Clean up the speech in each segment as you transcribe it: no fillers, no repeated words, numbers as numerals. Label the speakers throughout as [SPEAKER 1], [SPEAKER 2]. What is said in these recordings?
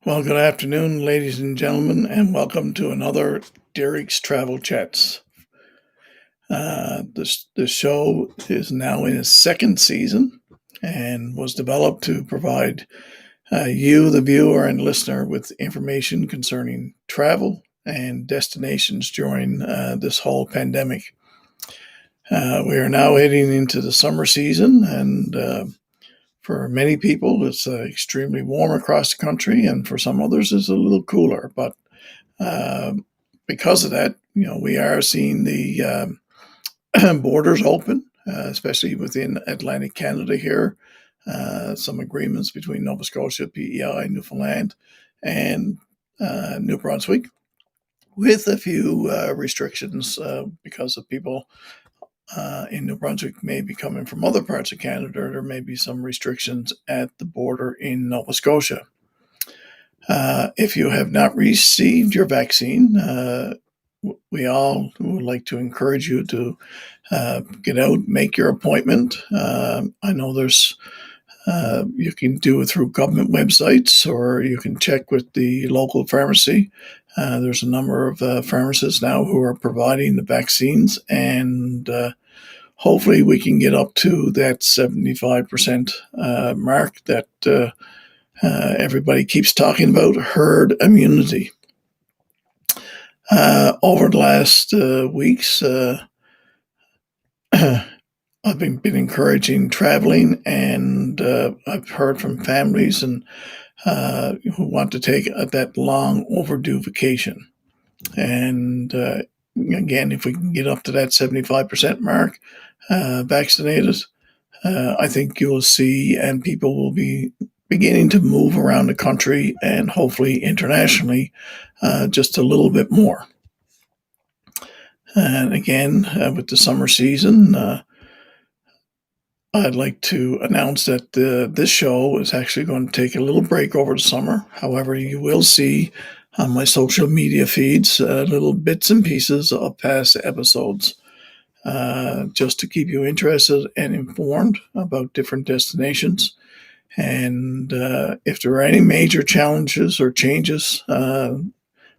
[SPEAKER 1] Well, good afternoon, ladies and gentlemen, and welcome to another Derek's Travel Chats. The show is now in its second season and was developed to provide you, the viewer and listener, with information concerning travel and destinations during this whole pandemic. We are now heading into the summer season, and for many people, it's extremely warm across the country, and for some others, it's a little cooler. But uh, because of that, we are seeing the borders open, especially within Atlantic Canada here. Some agreements between Nova Scotia, PEI, Newfoundland, and New Brunswick, with a few restrictions because of people in New Brunswick may be coming from other parts of Canada. There may be some restrictions at the border in Nova Scotia. If you have not received your vaccine, we all would like to encourage you to get out, make your appointment. I know you can do it through government websites, or you can check with the local pharmacy. There's a number of pharmacists now who are providing the vaccines, and hopefully we can get up to that 75% mark that everybody keeps talking about, herd immunity. Over the last weeks, I've been encouraging traveling, and I've heard from families and who want to take that long overdue vacation. And again, if we can get up to that 75% mark vaccinated, I think you'll see, and people will be beginning to move around the country and hopefully internationally just a little bit more. And again, with the summer season, I'd like to announce that this show is actually going to take a little break over the summer. However, you will see on my social media feeds little bits and pieces of past episodes just to keep you interested and informed about different destinations. And if there are any major challenges or changes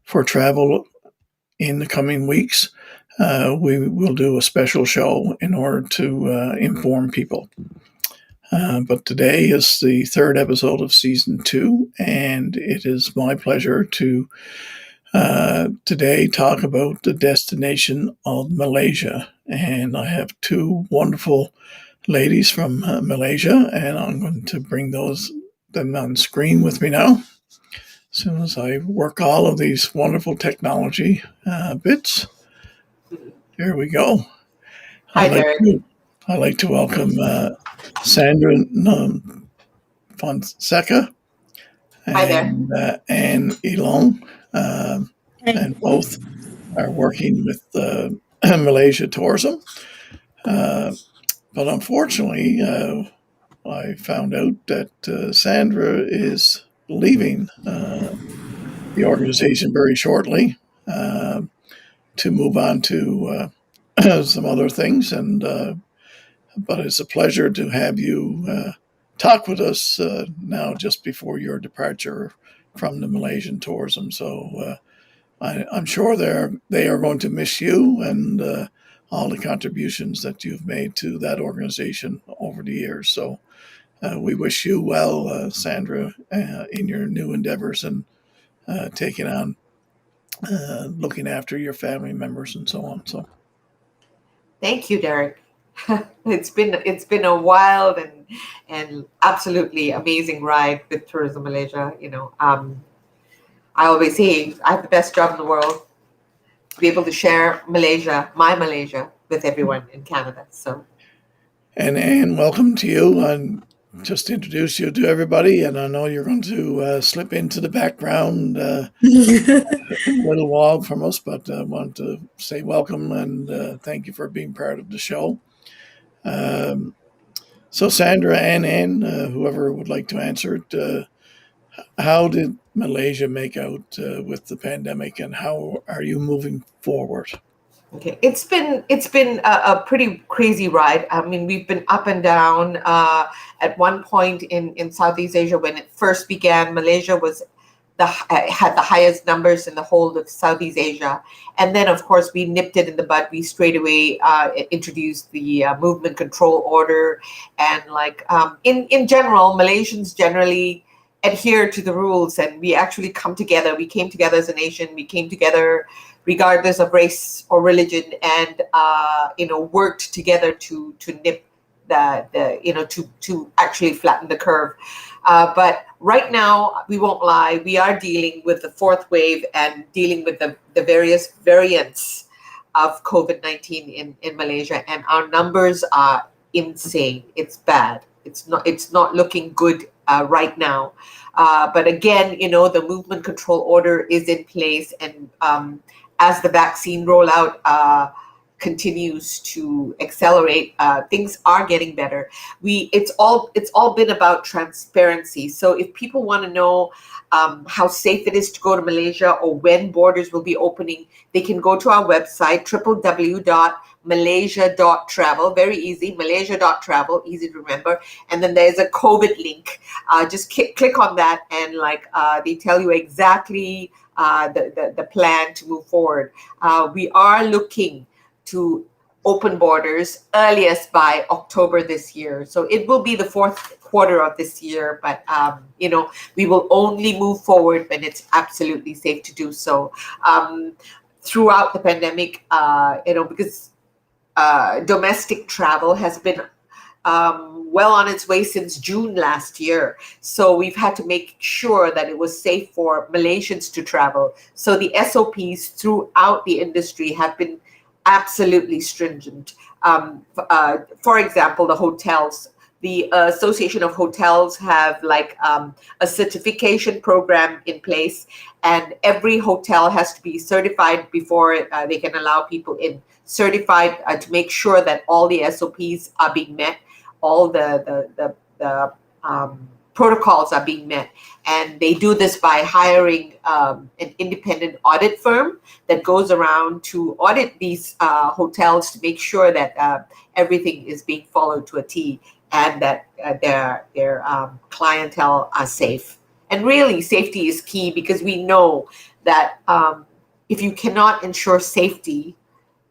[SPEAKER 1] for travel in the coming weeks, we will do a special show in order to inform people. But today is the third episode of season 2, and it is my pleasure to today talk about the destination of Malaysia. And I have two wonderful ladies from Malaysia, and I'm going to bring them on screen with me now. As soon as I work all of these wonderful technology bits, there we go.
[SPEAKER 2] Hi, Derek.
[SPEAKER 1] I'd like to welcome Sandra Fonseca
[SPEAKER 2] Hi there.
[SPEAKER 1] and Anne Elong, and both are working with Malaysia Tourism. But unfortunately, I found out that Sandra is leaving the organization very shortly to move on to some other things. But it's a pleasure to have you talk with us now, just before your departure from the Malaysian tourism. So I'm sure they are going to miss you and all the contributions that you've made to that organization over the years. So we wish you well, Sandra, in your new endeavors and taking on looking after your family members and so on. So
[SPEAKER 2] Thank you, Derek. It's been a wild and absolutely amazing ride with Tourism Malaysia. I always say I have the best job in the world to be able to share my Malaysia, with everyone in Canada. So,
[SPEAKER 1] and welcome to you. And just to introduce you to everybody, and I know you're going to slip into the background a little while from us, but I want to say welcome and thank you for being part of the show. Um, so, Sandra and Anne, whoever would like to answer it, how did Malaysia make out with the pandemic, and how are you moving forward?
[SPEAKER 2] Okay, it's been a pretty crazy ride. I mean, we've been up and down. At one point in Southeast Asia, when it first began, Malaysia was had the highest numbers in the whole of Southeast Asia, and then of course we nipped it in the bud. We straight away introduced the movement control order, and like in general, Malaysians generally adhere to the rules, and we actually come together. We came together as a nation. We came together regardless of race or religion, and worked together to nip to actually flatten the curve. But right now, we won't lie, we are dealing with the fourth wave and dealing with the various variants of COVID-19 in Malaysia, and our numbers are insane. It's bad. It's not looking good right now. But again, the movement control order is in place, and as the vaccine rollout continues to accelerate, things are getting better. It's all been about transparency. So if people want to know how safe it is to go to Malaysia or when borders will be opening, they can go to our website www.malaysia.travel. Very easy, malaysia.travel, easy to remember. And then there's a COVID link. Just click on that, and they tell you exactly the plan to move forward. We are looking to open borders earliest by October this year. So it will be the fourth quarter of this year, but we will only move forward when it's absolutely safe to do so. Throughout the pandemic, because domestic travel has been well on its way since June last year. So we've had to make sure that it was safe for Malaysians to travel. So the SOPs throughout the industry have been absolutely stringent. For example, the hotels. The Association of Hotels have a certification program in place, and every hotel has to be certified before they can allow people in. Certified to make sure that all the SOPs are being met, all the protocols are being met, and they do this by hiring an independent audit firm that goes around to audit these hotels to make sure that everything is being followed to a T, and that their clientele are safe. And really, safety is key, because we know that if you cannot ensure safety,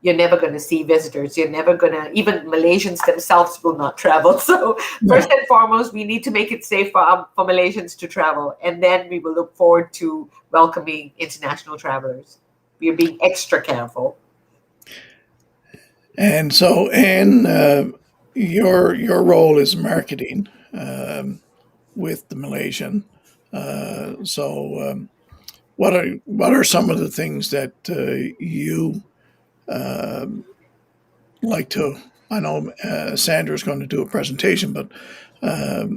[SPEAKER 2] you're never going to see visitors. You're never going to, even Malaysians themselves will not travel. So first and foremost, we need to make it safe for Malaysians to travel. And then we will look forward to welcoming international travelers. We are being extra careful.
[SPEAKER 1] And so, Anne, your role is marketing with the Malaysian. What are some of the things that you like to? I know Sandra's going to do a presentation, but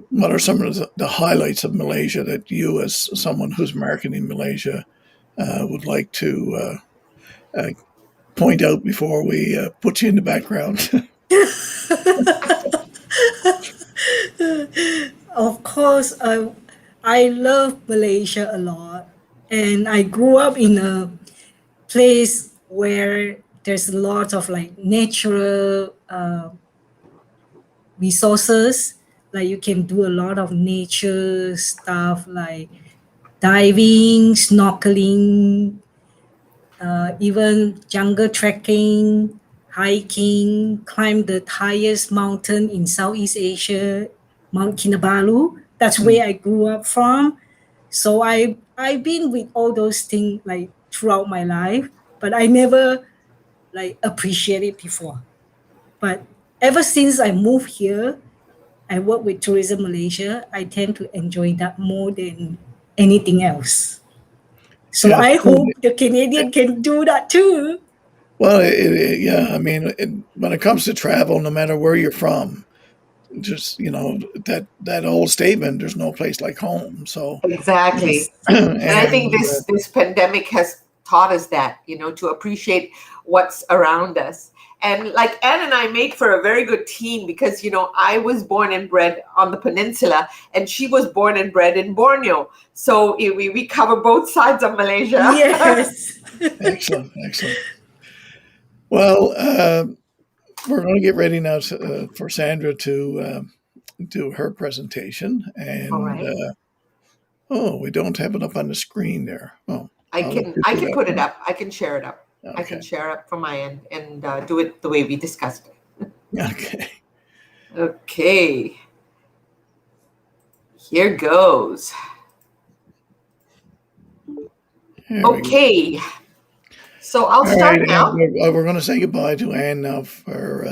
[SPEAKER 1] what are some of the highlights of Malaysia that you, as someone who's marketing Malaysia, would like to point out before we put you in the background?
[SPEAKER 3] Of course, I love Malaysia a lot, and I grew up in a place where there's a lot of natural resources. Like you can do a lot of nature stuff like diving, snorkeling, even jungle trekking, hiking, climb the highest mountain in Southeast Asia, Mount Kinabalu. That's where I grew up from. So I've been with all those things throughout my life, but I never appreciate it before. But ever since I moved here, I work with Tourism Malaysia. I tend to enjoy that more than anything else. So
[SPEAKER 1] Yeah,
[SPEAKER 3] I hope the Canadian can do that too.
[SPEAKER 1] well, yeah. I mean, when it comes to travel, no matter where you're from, just that old statement, "There's no place like home." So,
[SPEAKER 2] Exactly.
[SPEAKER 3] Yes.
[SPEAKER 2] And I think
[SPEAKER 1] and
[SPEAKER 2] this pandemic has taught us that, to appreciate what's around us. And like Anne and I made for a very good team, because I was born and bred on the peninsula, and she was born and bred in Borneo. So we cover both sides of Malaysia.
[SPEAKER 3] Yes.
[SPEAKER 1] excellent, excellent. Well, we're going to get ready now for Sandra to do her presentation.
[SPEAKER 2] All
[SPEAKER 1] And
[SPEAKER 2] right.
[SPEAKER 1] oh, we don't have it up on the screen there. Oh, I'll let you
[SPEAKER 2] I
[SPEAKER 1] do
[SPEAKER 2] can
[SPEAKER 1] that
[SPEAKER 2] put it
[SPEAKER 1] one.
[SPEAKER 2] up. I can share it up. I can
[SPEAKER 1] Okay.
[SPEAKER 2] share up from my end and do it the way we discussed it.
[SPEAKER 1] Okay.
[SPEAKER 2] Okay. Here goes.
[SPEAKER 1] There we go.
[SPEAKER 2] Okay. So I'll
[SPEAKER 1] All right,
[SPEAKER 2] start
[SPEAKER 1] and
[SPEAKER 2] now.
[SPEAKER 1] we're going to say goodbye to Anne now for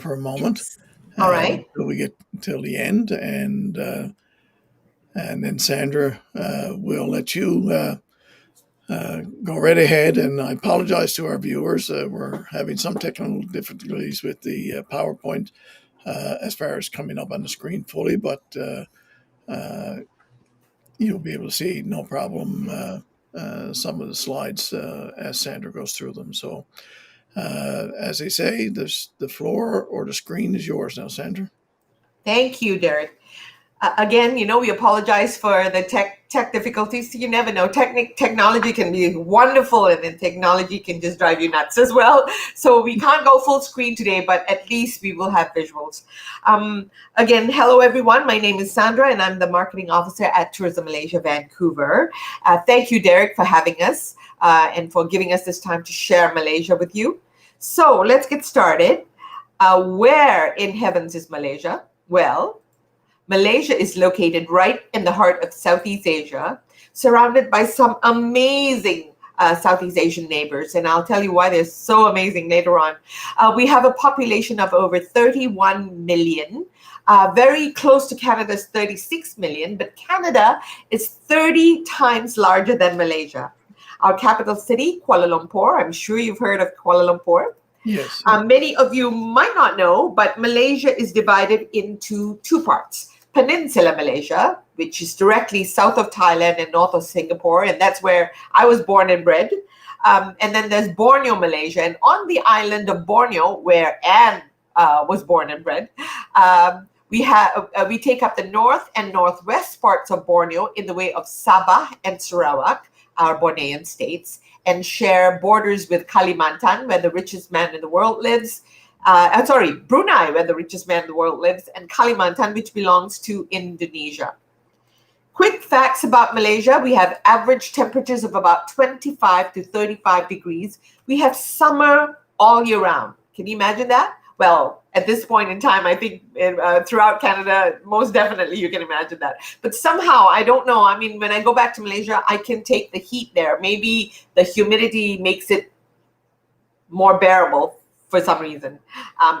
[SPEAKER 1] a moment
[SPEAKER 3] Yes.
[SPEAKER 2] All right.
[SPEAKER 1] until we get till the end, and then Sandra will let you go right ahead. And I apologize to our viewers. We're having some technical difficulties with the PowerPoint as far as coming up on the screen fully, but uh, you'll be able to see no problem some of the slides as Sandra goes through them. So, as they say, the floor or the screen is yours now, Sandra.
[SPEAKER 2] Thank you, Derek. Again, we apologize for the tech difficulties. You never know. Technology can be wonderful, and then technology can just drive you nuts as well. So we can't go full screen today, but at least we will have visuals. Again, hello everyone. My name is Sandra, and I'm the marketing officer at Tourism Malaysia Vancouver. Thank you, Derek, for having us and for giving us this time to share Malaysia with you. So let's get started. Where in heavens is Malaysia? Well, Malaysia is located right in the heart of Southeast Asia, surrounded by some amazing Southeast Asian neighbors. And I'll tell you why they're so amazing later on. We have a population of over 31 million, very close to Canada's 36 million, but Canada is 30 times larger than Malaysia. Our capital city, Kuala Lumpur, I'm sure you've heard of Kuala Lumpur.
[SPEAKER 1] Yes.
[SPEAKER 2] Many of you might not know, but Malaysia is divided into two parts. Peninsula Malaysia, which is directly south of Thailand and north of Singapore, and that's where I was born and bred. And then there's Borneo, Malaysia, and on the island of Borneo, where Anne was born and bred, we take up the north and northwest parts of Borneo in the way of Sabah and Sarawak, our Bornean states, and share borders with Kalimantan, where the richest man in the world lives. Brunei, where the richest man in the world lives, and Kalimantan, which belongs to Indonesia. Quick facts about Malaysia. We have average temperatures of about 25 to 35 degrees. We have summer all year round. Can you imagine that? Well, at this point in time, I think throughout Canada, most definitely you can imagine that. But somehow, I don't know. I mean, when I go back to Malaysia, I can take the heat there. Maybe the humidity makes it more bearable for some reason.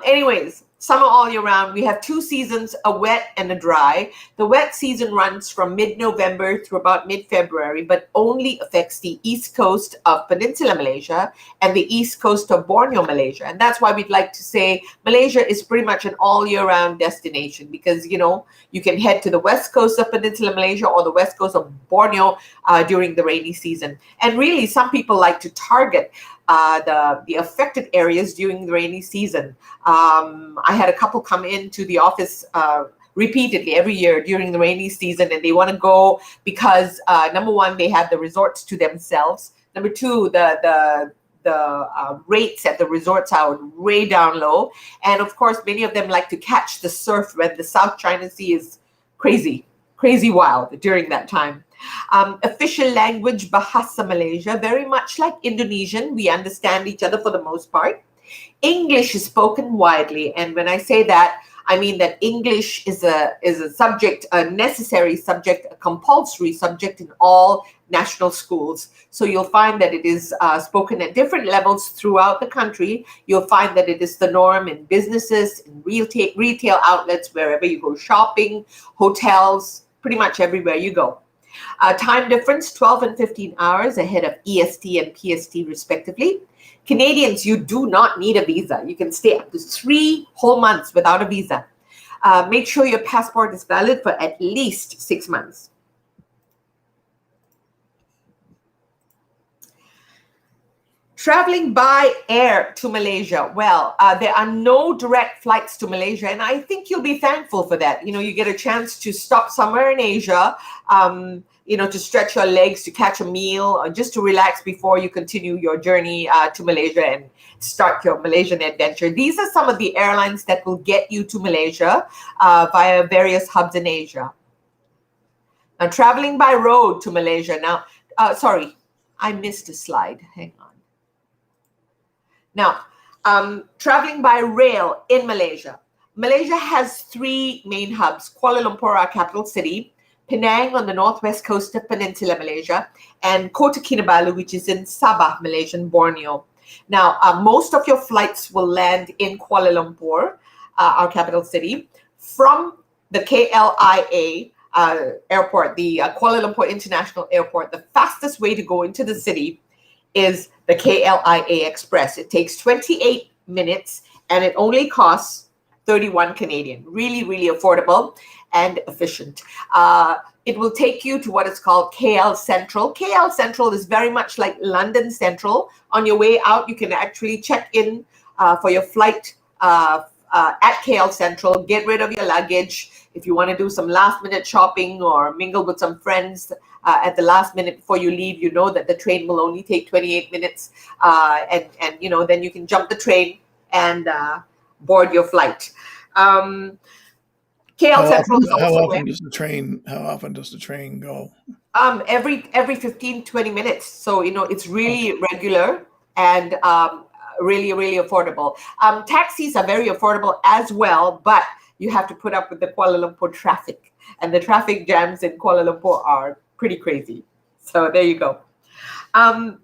[SPEAKER 2] Anyways, summer all year round. We have two seasons, a wet and a dry. The wet season runs from mid-November through about mid-February, but only affects the east coast of Peninsula Malaysia and the east coast of Borneo, Malaysia. And that's why we'd like to say Malaysia is pretty much an all year round destination because, you can head to the west coast of Peninsula Malaysia or the west coast of Borneo during the rainy season. And really, some people like to target the affected areas during the rainy season. I had a couple come into the office repeatedly every year during the rainy season, and they want to go because number one, they have the resorts to themselves. Number two, the rates at the resorts are way down low, and of course, many of them like to catch the surf when the South China Sea is crazy wild during that time. Official language Bahasa Malaysia, very much like Indonesian. We understand each other for the most part. English is spoken widely, and when I say that, I mean that English is a subject, a necessary subject, a compulsory subject in all national schools. So you'll find that it is spoken at different levels throughout the country. You'll find that it is the norm in businesses, in retail outlets, wherever you go shopping, hotels, pretty much everywhere you go. Time difference, 12 and 15 hours ahead of EST and PST respectively. Canadians, you do not need a visa. You can stay up to 3 whole months without a visa. Make sure your passport is valid for at least 6 months. Traveling by air to Malaysia. Well, there are no direct flights to Malaysia, and I think you'll be thankful for that. You get a chance to stop somewhere in Asia. to stretch your legs, to catch a meal, or just to relax before you continue your journey to Malaysia and start your Malaysian adventure. These are some of the airlines that will get you to Malaysia via various hubs in Asia. Now, traveling by road to Malaysia. Now, sorry, I missed a slide. Hang on. Now, traveling by rail in Malaysia. Malaysia has 3 main hubs: Kuala Lumpur, our capital city, Penang on the northwest coast of Peninsula Malaysia, and Kota Kinabalu, which is in Sabah, Malaysian Borneo. Now, most of your flights will land in Kuala Lumpur, our capital city. From the KLIA airport, the Kuala Lumpur International Airport, the fastest way to go into the city is the KLIA Express. It takes 28 minutes and it only costs 31 Canadian. Really, really affordable and efficient. It will take you to what is called KL Central. KL Central is very much like London Central. On your way out, you can actually check in for your flight at KL Central, get rid of your luggage. If you want to do some last minute shopping or mingle with some friends at the last minute before you leave, you know that the train will only take 28 minutes. And then you can jump the train and board your flight. KL Central is also
[SPEAKER 1] how often does the train go?
[SPEAKER 2] Every 15-20 minutes. So it's really regular and really, really affordable. Taxis are very affordable as well, but you have to put up with the Kuala Lumpur traffic, and the traffic jams in Kuala Lumpur are pretty crazy. So there you go. In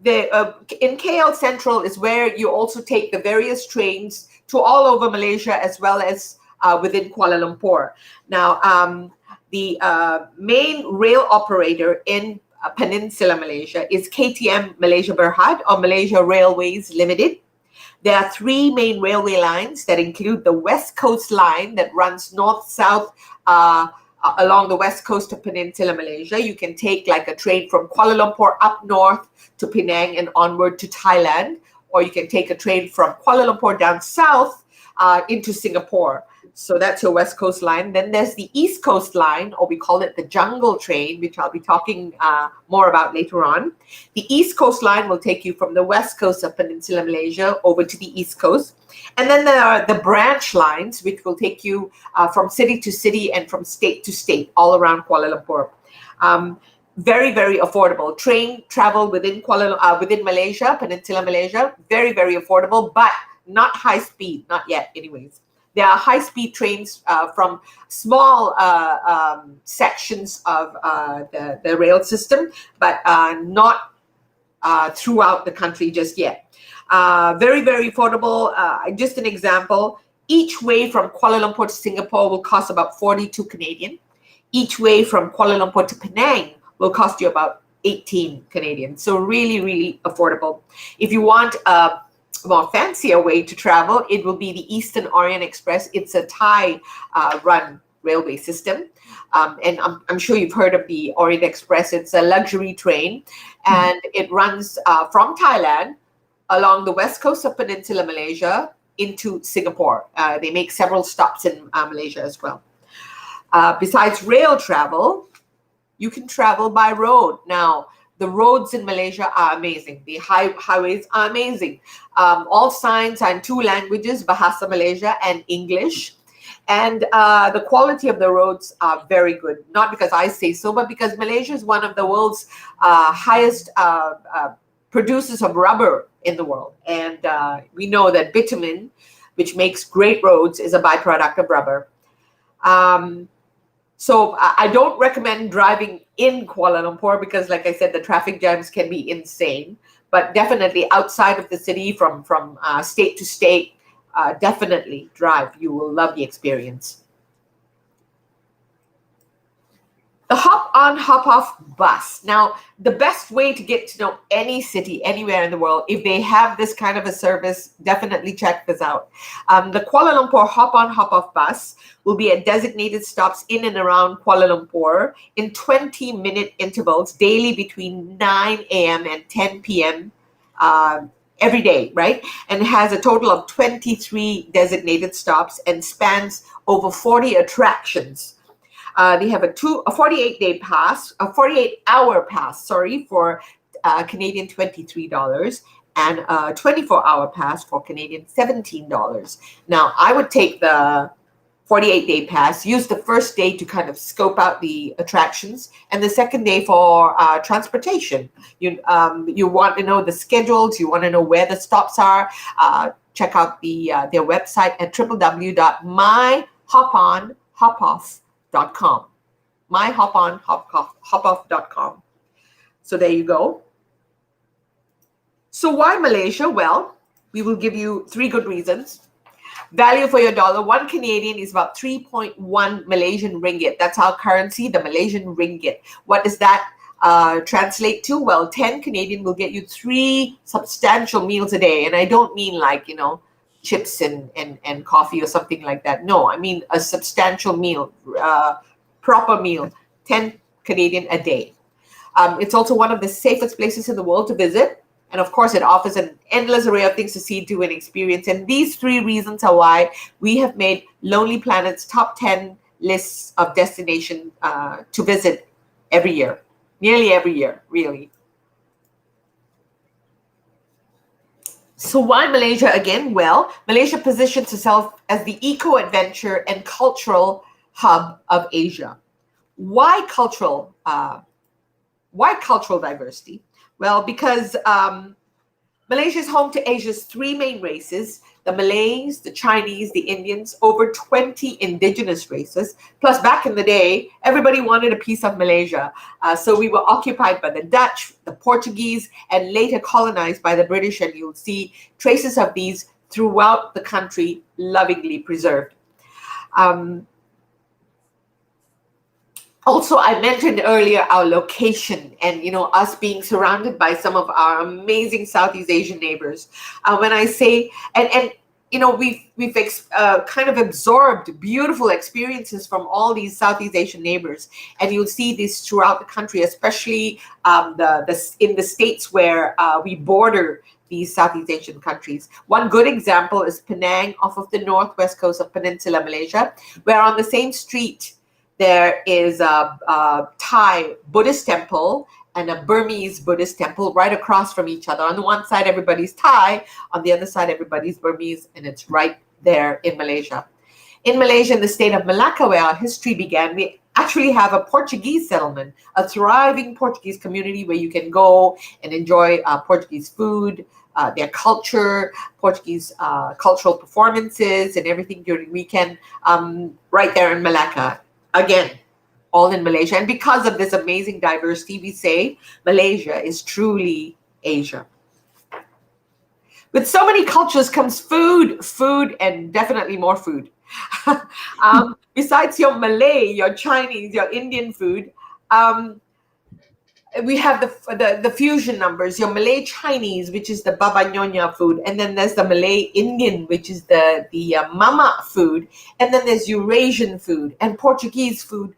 [SPEAKER 2] KL Central is where you also take the various trains to all over Malaysia as well as within Kuala Lumpur. Now, the main rail operator in Peninsula Malaysia is KTM Malaysia Berhad, or Malaysia Railways Limited. There are 3 main railway lines that include the West Coast Line that runs north-south along the west coast of Peninsula Malaysia. You can take like a train from Kuala Lumpur up north to Penang and onward to Thailand, or you can take a train from Kuala Lumpur down south into Singapore. So that's your West Coast Line. Then there's the East Coast Line, or we call it the Jungle Train, which I'll be talking more about later on. The East Coast Line will take you from the west coast of Peninsula Malaysia over to the East Coast. And then there are the branch lines, which will take you from city to city and from state to state all around Kuala Lumpur. Very, very affordable. Train travel within Malaysia, Peninsula Malaysia, very, very affordable, but not high speed, not yet anyways. There are high-speed trains from small sections of the rail system, but not throughout the country just yet. Very, very affordable. Just an example, each way from Kuala Lumpur to Singapore will cost about 42 Canadian. Each way from Kuala Lumpur to Penang will cost you about 18 Canadian. So really, really affordable. If you want a more fancier way to travel, it will be the Eastern Orient Express. It's a Thai run railway system, and I'm sure you've heard of the Orient Express. It's a luxury train, and it runs from Thailand along the west coast of Peninsula Malaysia into Singapore. They make several stops in Malaysia as well. Besides rail travel, you can travel by road. Now, the roads in Malaysia are amazing. The highways are amazing. All signs are in 2 languages, Bahasa Malaysia and English. And the quality of the roads are very good. Not because I say so, but because Malaysia is one of the world's highest producers of rubber in the world. And we know that bitumen, which makes great roads, is a byproduct of rubber. So I don't recommend driving in Kuala Lumpur because, like I said, the traffic jams can be insane. But definitely outside of the city, from state to state, definitely drive. You will love the experience. The hop-on, hop-off bus. Now, the best way to get to know any city anywhere in the world, if they have this kind of a service, definitely check this out. The Kuala Lumpur hop-on, hop-off bus will be at designated stops in and around Kuala Lumpur in 20-minute intervals daily between 9 a.m. and 10 p.m. Every day, right? And has a total of 23 designated stops and spans over 40 attractions. They have a 48-day pass, a 48-hour pass, sorry, for Canadian $23, and a 24-hour pass for Canadian $17. Now, I would take the 48-day pass, use the first day to kind of scope out the attractions, and the second day for transportation. You want to know the schedules, you want to know where the stops are, check out their website at www.myhoponhopoff.com. myhoponhopoff.com. So there you go. So why Malaysia? Well, we will give you 3 good reasons. Value for your dollar, 1 Canadian is about 3.1 Malaysian ringgit. That's our currency, the Malaysian ringgit. What does that translate to? Well, 10 Canadian will get you 3 substantial meals a day. And I don't mean like, chips and coffee or something like that. No, I mean a substantial meal, proper meal, 10 Canadian a day. It's also one of the safest places in the world to visit. And of course, it offers an endless array of things to see, do, and experience. And these 3 reasons are why we have made Lonely Planet's top 10 lists of destinations to visit every year, nearly every year, really. So why Malaysia again? Well, Malaysia positions itself as the eco-adventure and cultural hub of Asia. Why cultural diversity? Well, because Malaysia is home to Asia's 3 main races, the Malays, the Chinese, the Indians, over 20 indigenous races. Plus, back in the day, everybody wanted a piece of Malaysia. So we were occupied by the Dutch, the Portuguese, and later colonized by the British. And you'll see traces of these throughout the country, lovingly preserved. Also, I mentioned earlier our location and, us being surrounded by some of our amazing Southeast Asian neighbors. When I say, we've kind of absorbed beautiful experiences from all these Southeast Asian neighbors. And you'll see this throughout the country, especially in the states where we border these Southeast Asian countries. One good example is Penang off of the northwest coast of Peninsula Malaysia, where on the same street, there is a Thai Buddhist temple and a Burmese Buddhist temple right across from each other. On the one side, everybody's Thai. On the other side, everybody's Burmese, and it's right there in Malaysia. In Malaysia, in the state of Malacca, where our history began, we actually have a Portuguese settlement, a thriving Portuguese community where you can go and enjoy Portuguese food, their culture, Portuguese cultural performances, and everything during the weekend, right there in Malacca. Again, all in Malaysia. And because of this amazing diversity, we say Malaysia is truly Asia. With so many cultures comes food, and definitely more food. Besides your Malay, your Chinese, your Indian food, we have the fusion numbers, your Malay Chinese, which is the Baba Nyonya food, and then there's the Malay Indian, which is the Mama food, and then there's Eurasian food and Portuguese food.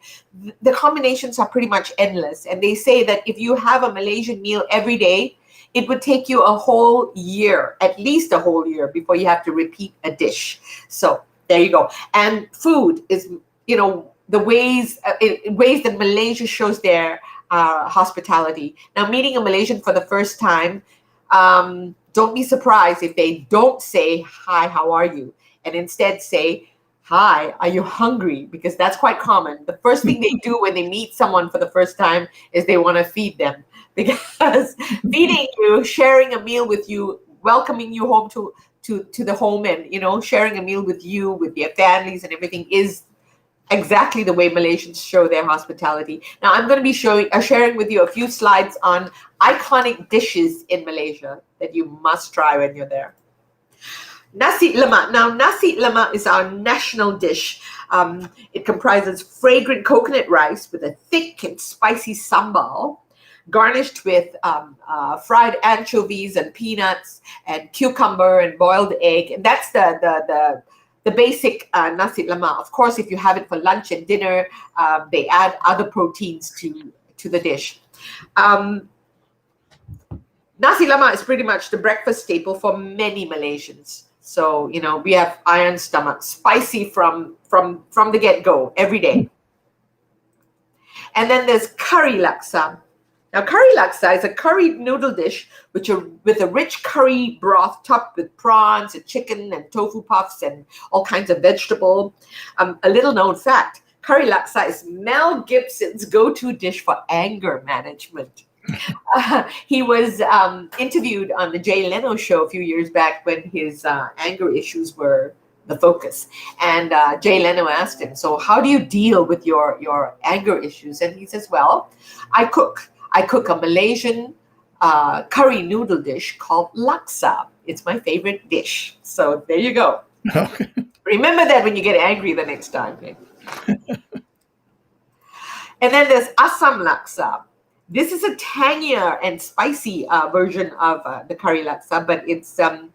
[SPEAKER 2] The combinations are pretty much endless, and they say that if you have a Malaysian meal every day, it would take you a whole year, at least a whole year, before you have to repeat a dish. So there you go. And food is, the ways that Malaysia shows their hospitality. Now, meeting a Malaysian for the first time, don't be surprised if they don't say, "Hi, how are you?" and instead say, "Hi, are you hungry?" Because that's quite common. The first thing they do when they meet someone for the first time is they want to feed them. Because feeding you, sharing a meal with you, welcoming you home to the home, and sharing a meal with you, with their families and everything, is exactly the way Malaysians show their hospitality. Now, I'm going to be sharing with you a few slides on iconic dishes in Malaysia that you must try when you're there. Nasi lemak. Now, nasi lemak is our national dish. It comprises fragrant coconut rice with a thick and spicy sambal, garnished with fried anchovies and peanuts and cucumber and boiled egg. And that's the basic nasi lemak. Of course, if you have it for lunch and dinner, they add other proteins to the dish. Nasi lemak is pretty much the breakfast staple for many Malaysians. So, we have iron stomach, spicy from the get-go every day. And then there's curry laksa. Now, curry laksa is a curry noodle dish with a rich curry broth topped with prawns and chicken and tofu puffs and all kinds of vegetable. A little known fact, curry laksa is Mel Gibson's go-to dish for anger management. He was interviewed on the Jay Leno show a few years back when his anger issues were the focus. And Jay Leno asked him, so how do you deal with your anger issues? And he says, well, I cook a Malaysian curry noodle dish called laksa. It's my favorite dish. So there you go.
[SPEAKER 1] Okay.
[SPEAKER 2] Remember that when you get angry the next time. Okay? And then there's asam laksa. This is a tangier and spicy version of the curry laksa, but it's a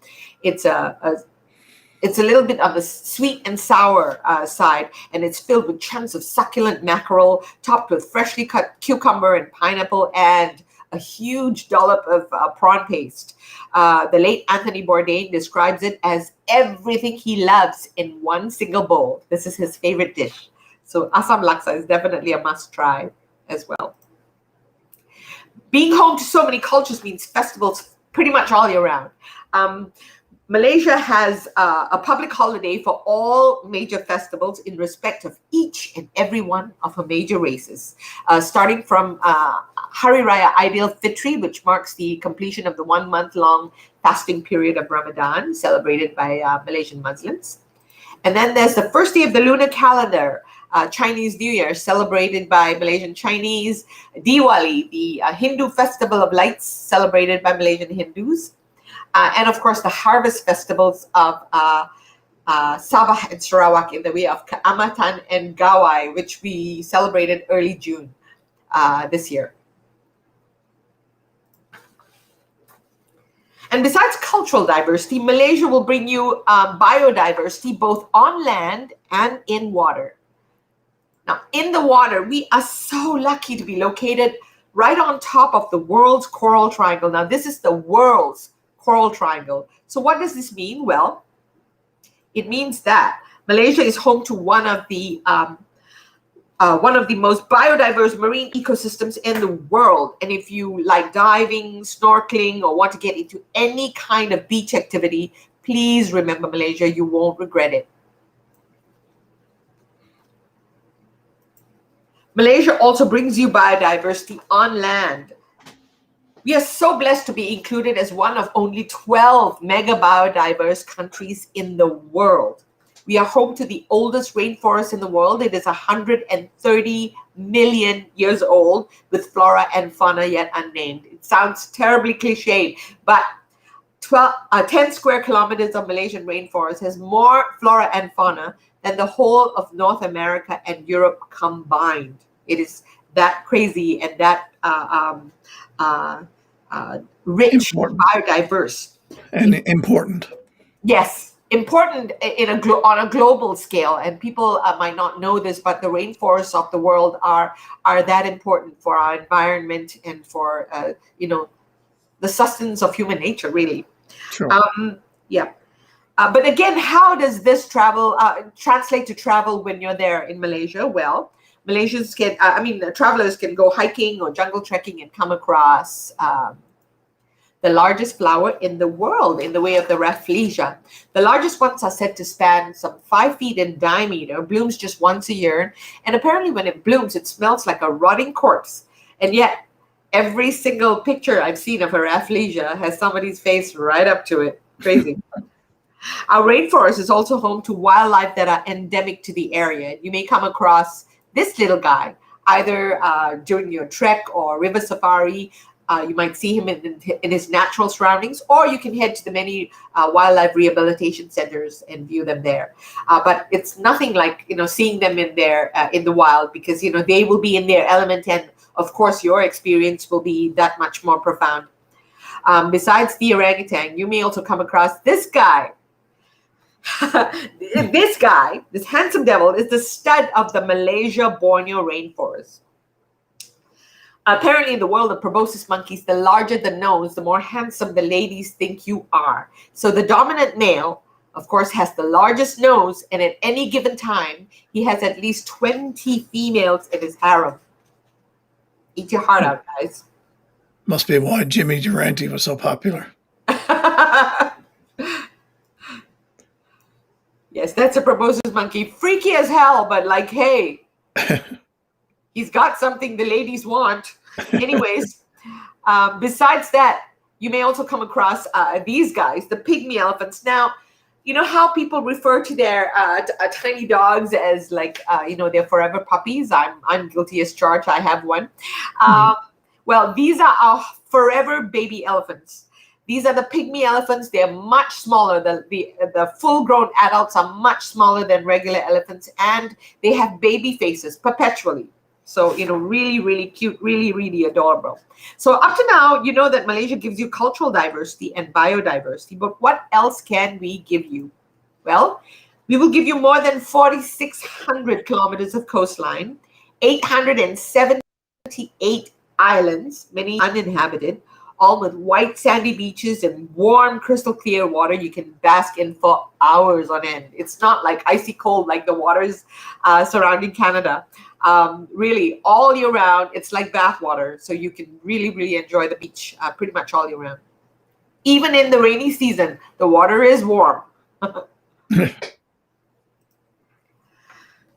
[SPEAKER 2] little bit of the sweet and sour side, and it's filled with chunks of succulent mackerel, topped with freshly cut cucumber and pineapple, and a huge dollop of prawn paste. The late Anthony Bourdain describes it as everything he loves in one single bowl. This is his favorite dish. So asam laksa is definitely a must-try as well. Being home to so many cultures means festivals pretty much all year round. Malaysia has a public holiday for all major festivals in respect of each and every one of her major races, starting from Hari Raya Aidilfitri, which marks the completion of the 1-month-long fasting period of Ramadan, celebrated by Malaysian Muslims. And then there's the first day of the lunar calendar, Chinese New Year, celebrated by Malaysian Chinese, Diwali, the Hindu festival of lights, celebrated by Malaysian Hindus. And of course, the harvest festivals of Sabah and Sarawak in the way of Kaamatan and Gawai, which we celebrated early June this year. And besides cultural diversity, Malaysia will bring you biodiversity both on land and in water. Now, in the water, we are so lucky to be located right on top of the world's coral triangle. Now, this is the world's coral triangle. So what does this mean? Well, it means that Malaysia is home to one of the most biodiverse marine ecosystems in the world. And if you like diving, snorkeling, or want to get into any kind of beach activity, please remember Malaysia. You won't regret it. Malaysia also brings you biodiversity on land. We are so blessed to be included as one of only 12 mega biodiverse countries in the world. We are home to the oldest rainforest in the world. It is 130 million years old, with flora and fauna yet unnamed. It sounds terribly cliched, but 10 square kilometers of Malaysian rainforest has more flora and fauna than the whole of North America and Europe combined. It is that crazy and that rich, biodiverse,
[SPEAKER 1] and important.
[SPEAKER 2] Yes, important on a global scale. And people might not know this, but the rainforests of the world are that important for our environment and for the sustenance of human nature, really.
[SPEAKER 1] Sure.
[SPEAKER 2] Yeah. But again, how does this translate to travel when you're there in Malaysia? Well, travelers can go hiking or jungle trekking and come across the largest flower in the world in the way of the rafflesia. The largest ones are said to span some 5 feet in diameter, blooms just once a year, and apparently when it blooms, it smells like a rotting corpse. And yet, every single picture I've seen of a rafflesia has somebody's face right up to it. Crazy. Our rainforest is also home to wildlife that are endemic to the area. You may come across this little guy, either during your trek or river safari. You might see him in his natural surroundings, or you can head to the many wildlife rehabilitation centers and view them there. But it's nothing like seeing them in the wild, because they will be in their element, and of course your experience will be that much more profound. Besides the orangutan, you may also come across this guy. This handsome devil, is the stud of the Malaysia Borneo rainforest. Apparently, in the world of proboscis monkeys, the larger the nose, the more handsome the ladies think you are. So the dominant male, of course, has the largest nose, and at any given time, he has at least 20 females in his harem. Eat your heart out, guys.
[SPEAKER 1] Must be why Jimmy Durante was so popular.
[SPEAKER 2] Yes, that's a proboscis monkey. Freaky as hell, but like, hey, he's got something the ladies want. Anyways, besides that, you may also come across these guys, the pygmy elephants. Now, you know how people refer to their tiny dogs as like, they're forever puppies? I'm guilty as charged. I have one. Well, these are our forever baby elephants. These are the pygmy elephants. They're much smaller. The full-grown adults are much smaller than regular elephants, and they have baby faces perpetually. So, really, really cute, really, really adorable. So up to now, you know that Malaysia gives you cultural diversity and biodiversity, but what else can we give you? Well, we will give you more than 4,600 kilometers of coastline, 878 islands, many uninhabited, all with white sandy beaches and warm crystal clear water you can bask in for hours on end. It's not like icy cold like the waters surrounding Canada. Really, all year round, it's like bath water. So you can really, really enjoy the beach pretty much all year round. Even in the rainy season, the water is warm.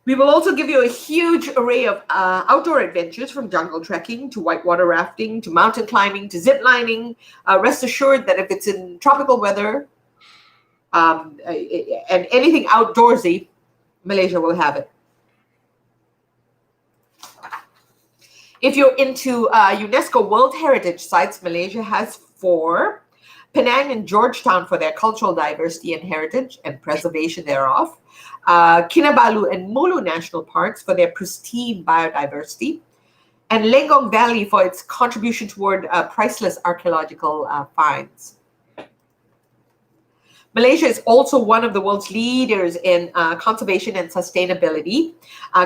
[SPEAKER 2] We will also give you a huge array of outdoor adventures, from jungle trekking to whitewater rafting to mountain climbing to zip lining. Rest assured that if it's in tropical weather and anything outdoorsy, Malaysia will have it. If you're into UNESCO World Heritage Sites, Malaysia has 4. Penang and Georgetown for their cultural diversity and heritage and preservation thereof. Kinabalu and Mulu National Parks for their pristine biodiversity. And Lenggong Valley for its contribution toward priceless archaeological finds. Malaysia is also one of the world's leaders in conservation and sustainability.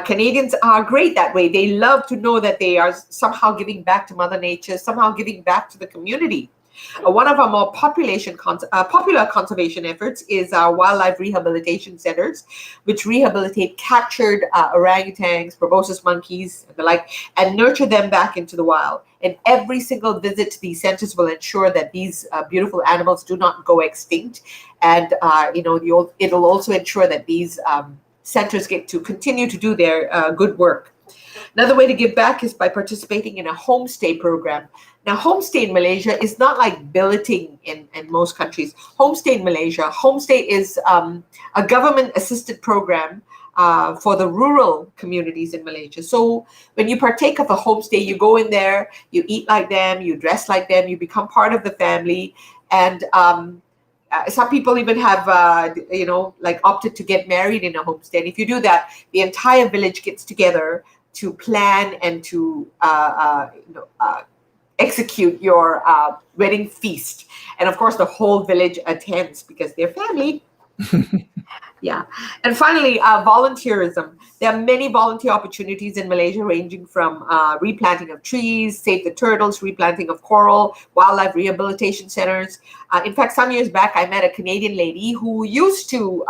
[SPEAKER 2] Canadians are great that way. They love to know that they are somehow giving back to Mother Nature, somehow giving back to the community. One of our more popular conservation efforts is our wildlife rehabilitation centers, which rehabilitate captured orangutans, proboscis monkeys, and the like, and nurture them back into the wild. And every single visit to these centers will ensure that these beautiful animals do not go extinct. And it'll also ensure that these centers get to continue to do their good work. Another way to give back is by participating in a homestay program. Now, homestay in Malaysia is not like billeting in most countries. Homestay in Malaysia, homestay is a government-assisted program for the rural communities in Malaysia. So when you partake of a homestay, you go in there, you eat like them, you dress like them, you become part of the family. And some people even have, opted to get married in a homestay. And if you do that, the entire village gets together to plan and to execute your wedding feast. And of course, the whole village attends because they're family. Yeah. And finally, volunteerism. There are many volunteer opportunities in Malaysia, ranging from replanting of trees, save the turtles, replanting of coral, wildlife rehabilitation centers. In fact, some years back, I met a Canadian lady who used to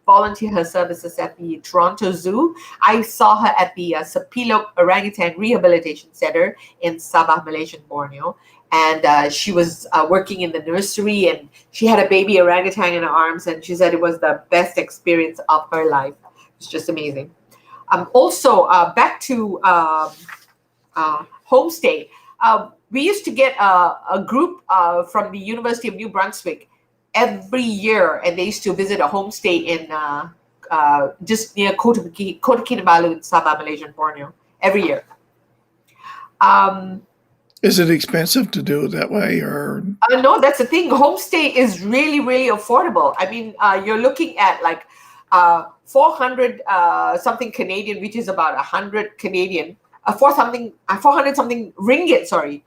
[SPEAKER 2] volunteer her services at the Toronto Zoo. I saw her at the Sepilok Orangutan Rehabilitation Center in Sabah, Malaysian Borneo. And she was working in the nursery, and she had a baby orangutan in her arms, and she said it was the best experience of her life. It's just amazing. Also, back to homestay. We used to get a group from the University of New Brunswick every year, and they used to visit a homestay in just near Kota Kinabalu in Sabah, Malaysian Borneo, every year.
[SPEAKER 1] Is it expensive to do it that way, or?
[SPEAKER 2] No, that's the thing. Homestay is really, really affordable. I mean, you're looking at like 400 something Canadian, which is about 100 Canadian, 400 something ringgit, sorry,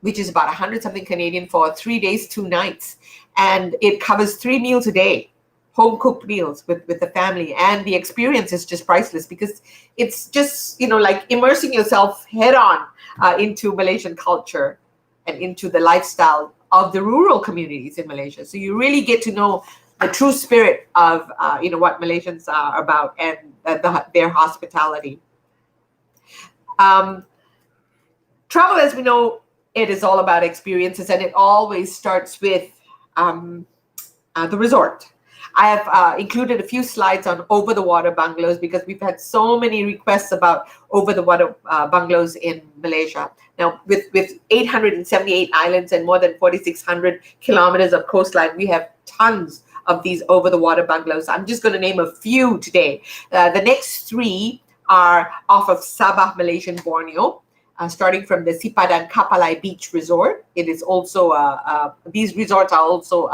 [SPEAKER 2] which is about 100 something Canadian for 3 days, 2 nights. And it covers 3 meals a day, home cooked meals with the family. And the experience is just priceless because it's just, like immersing yourself head on into Malaysian culture and into the lifestyle of the rural communities in Malaysia. So you really get to know the true spirit of, what Malaysians are about and their hospitality. travel, as we know, it is all about experiences, and it always starts with the resort. I have included a few slides on over-the-water bungalows because we've had so many requests about over-the-water bungalows in Malaysia. Now, with 878 islands and more than 4,600 kilometers of coastline, we have tons of these over-the-water bungalows. I'm just going to name a few today. The next three are off of Sabah, Malaysian Borneo, starting from the Sipadan Kapalai Beach Resort. It is also, these resorts are also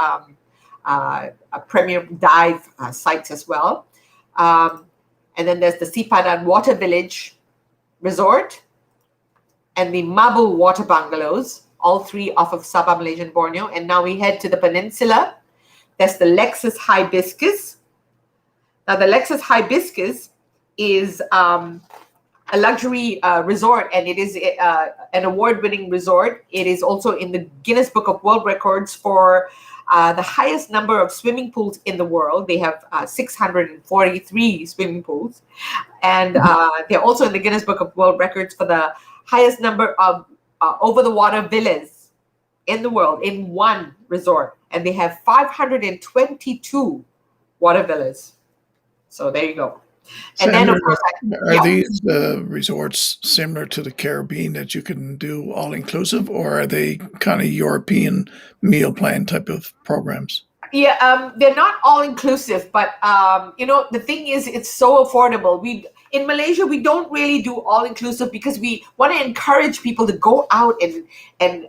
[SPEAKER 2] a premier dive sites as well. And then there's the Sipadan Water Village Resort and the Mabu Water Bungalows, all three off of Sabah, Malaysian Borneo. And now we head to the peninsula. There's the Lexus Hibiscus. Now the Lexus Hibiscus is a luxury resort, and it is an award-winning resort. It is also in the Guinness Book of World Records for the highest number of swimming pools in the world. They have 643 swimming pools. And they're also in the Guinness Book of World Records for the highest number of over-the-water villas in the world in one resort. And they have 522 water villas. So there you go. And then, of course,
[SPEAKER 1] are these resorts similar to the Caribbean that you can do all-inclusive, or are they kind of European meal plan type of programs?
[SPEAKER 2] Yeah, they're not all-inclusive, but, the thing is, it's so affordable. In Malaysia, we don't really do all-inclusive because we want to encourage people to go out and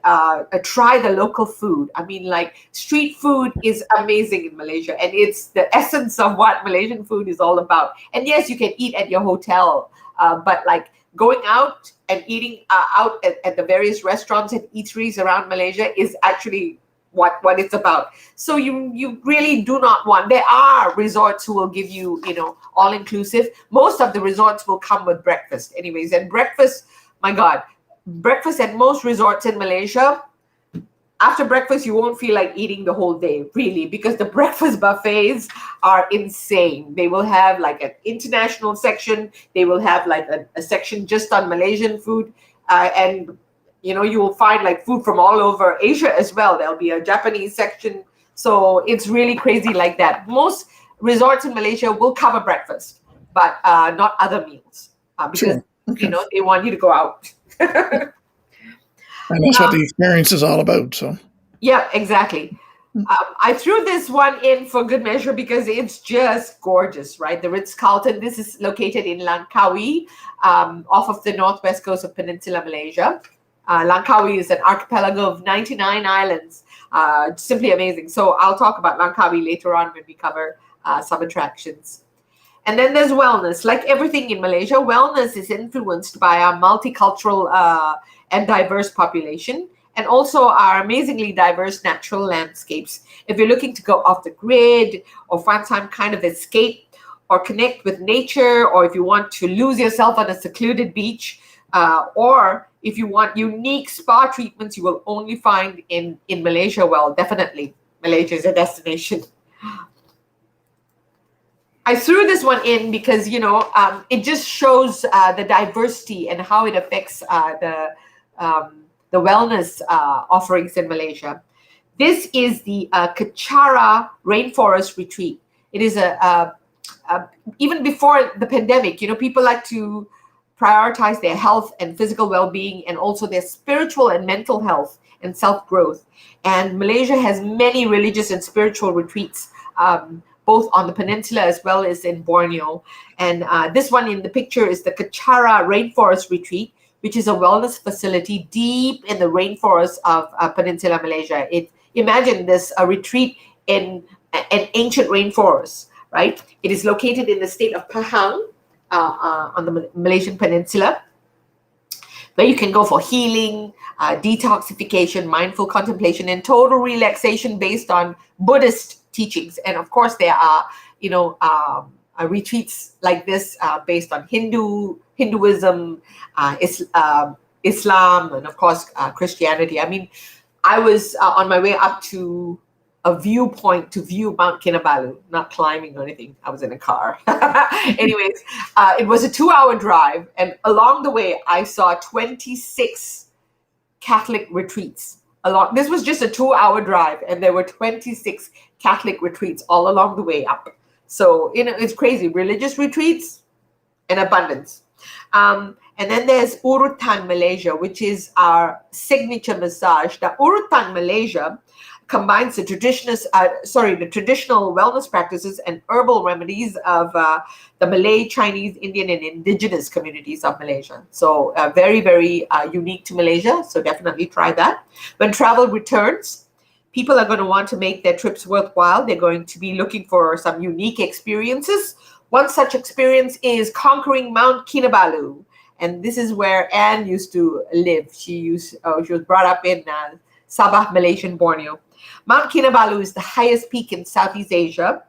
[SPEAKER 2] try the local food. I mean, like, street food is amazing in Malaysia, and it's the essence of what Malaysian food is all about. And yes, you can eat at your hotel, but like going out and eating out at the various restaurants and eateries around Malaysia is actually what it's about. So you really do not want. There are resorts who will give you, all inclusive. Most of the resorts will come with breakfast anyways, and breakfast, my God, breakfast at most resorts in Malaysia, after breakfast you won't feel like eating the whole day, really, because the breakfast buffets are insane. They will have like an international section, they will have like a section just on Malaysian food, and you will find like food from all over Asia as well. There'll be a Japanese section. So it's really crazy like that. Most resorts in Malaysia will cover breakfast, but not other meals because,
[SPEAKER 1] Okay.
[SPEAKER 2] they want you to go out.
[SPEAKER 1] And that's what the experience is all about. So
[SPEAKER 2] Yeah, exactly. I threw this one in for good measure because it's just gorgeous, right? The Ritz-Carlton, this is located in Langkawi, off of the northwest coast of Peninsula Malaysia. Langkawi is an archipelago of 99 islands. Simply amazing. So I'll talk about Langkawi later on when we cover some attractions. And then there's wellness. Like everything in Malaysia, wellness is influenced by our multicultural and diverse population, and also our amazingly diverse natural landscapes. If you're looking to go off the grid or find some kind of escape or connect with nature, or if you want to lose yourself on a secluded beach, or if you want unique spa treatments you will only find in Malaysia, well, definitely Malaysia is a destination. I threw this one in because, it just shows the diversity and how it affects the wellness offerings in Malaysia. This is the Kechara Rainforest Retreat. It is even before the pandemic, people like to prioritize their health and physical well-being, and also their spiritual and mental health and self-growth. And Malaysia has many religious and spiritual retreats, both on the peninsula as well as in Borneo. And this one in the picture is the Kechara Rainforest Retreat, which is a wellness facility deep in the rainforest of Peninsula Malaysia. Imagine this, a retreat in an ancient rainforest, right? It is located in the state of Pahang, on the Malaysian peninsula, where you can go for healing, detoxification, mindful contemplation, and total relaxation based on Buddhist teachings. And of course, there are, retreats like this based on Hinduism, Islam, and of course, Christianity. I mean, I was on my way up to a viewpoint to view Mount Kinabalu, not climbing or anything. I was in a car. Anyways, it was a 2-hour drive. And along the way, I saw 26 Catholic retreats. This was just a 2-hour drive, and there were 26 Catholic retreats all along the way up. So, it's crazy. Religious retreats in abundance. And then there's Urutan, Malaysia, which is our signature massage. Now, Urutan, Malaysia combines the traditional wellness practices and herbal remedies of the Malay, Chinese, Indian, and indigenous communities of Malaysia. So very, very unique to Malaysia. So definitely try that. When travel returns, people are going to want to make their trips worthwhile. They're going to be looking for some unique experiences. One such experience is conquering Mount Kinabalu. And this is where Anne used to live. She was brought up in Sabah, Malaysian Borneo. Mount Kinabalu is the highest peak in Southeast Asia.